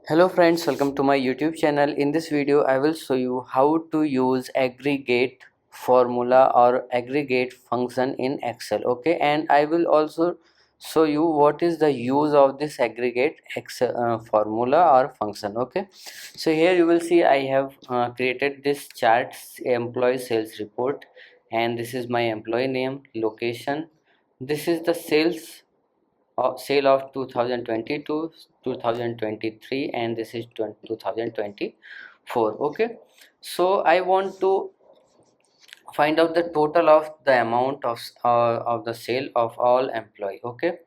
Hello friends, welcome to my YouTube channel. In this video I will show you how to use aggregate formula or aggregate function in Excel. Okay, and I will also show you what is the use of this aggregate Excel formula or function. Okay, so here you will see I have created this chart, employee sales report, and this is my employee name, location. This is the sale of 2022, 2023, and this is 2024. Okay, so I want to find out the total of the amount of the sale of all employee. Okay,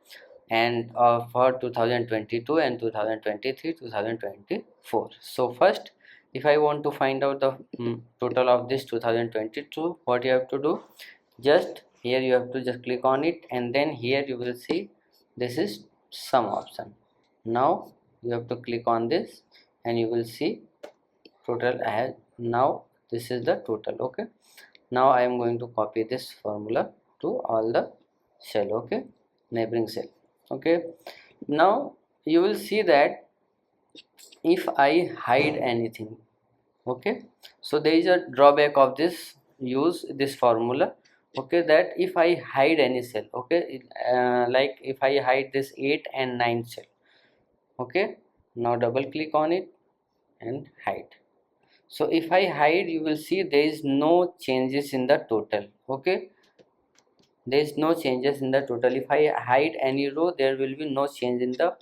and for 2022 and 2023, 2024. So first, if I want to find out the total of this 2022, what you have to do, just here you have to just click on it, and then here you will see this is sum option. Now you have to click on this and you will see total ahead. Now this is the total. Okay, now I am going to copy this formula to all the cell. Okay, neighboring cell. Okay, now you will see that if I hide anything, okay, so there is a drawback of this use this formula. Okay, that if I hide any cell, okay, like if I hide this 8 and 9 cell. Okay, now double click on it and hide. So if I hide, you will see there is no changes in the total. Okay, there is no changes in the total. If I hide any row, there will be no change in the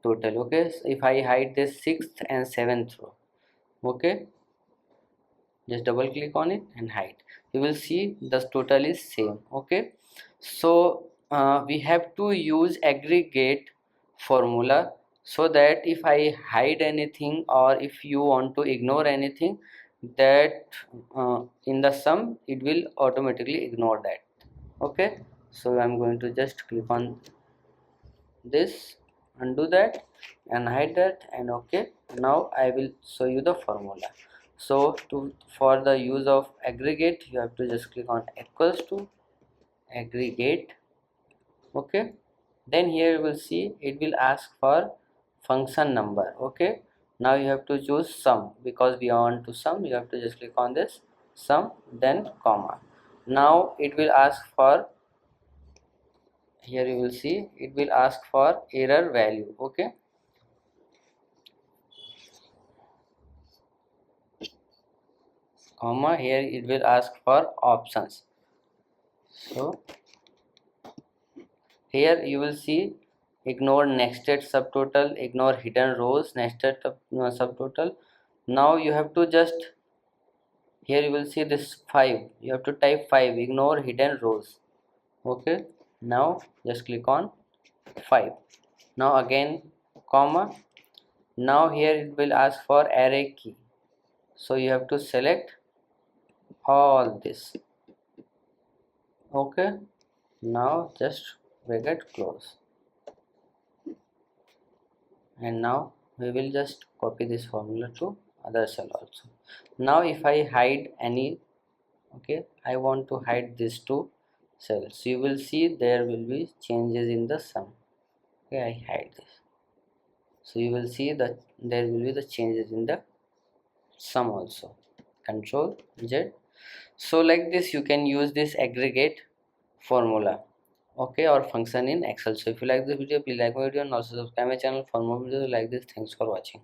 total. Okay, so if I hide this 6th and 7th row, okay, just double click on it and hide, you will see the total is same. Okay, so we have to use aggregate formula, so that if I hide anything or if you want to ignore anything, that in the sum it will automatically ignore that. Okay, so I'm going to just click on this, undo that and hide that, and okay, now I will show you the formula. So for the use of aggregate, you have to just click on equals to aggregate. Okay, then here you will see it will ask for function number. Okay, now you have to choose sum, because we want to sum. You have to just click on this sum, then comma. Now it will ask for, here you will see it will ask for error value. Okay, comma, here it will ask for options. So here you will see ignore nested subtotal, ignore hidden rows, nested subtotal. Now you have to just, here you will see this 5, you have to type 5, ignore hidden rows. Okay, now just click on 5. Now again comma. Now here it will ask for array key, so you have to select all this. Okay, now just bracket close, and now we will just copy this formula to other cell also. Now if I hide any, okay, I want to hide these two cells, you will see there will be changes in the sum. Okay, I hide this, so you will see that there will be the changes in the sum also. Control Z. So like this you can use this aggregate formula, okay, or function in Excel. So if you like this video, please like my video and also subscribe my channel for more videos like this. Thanks for watching.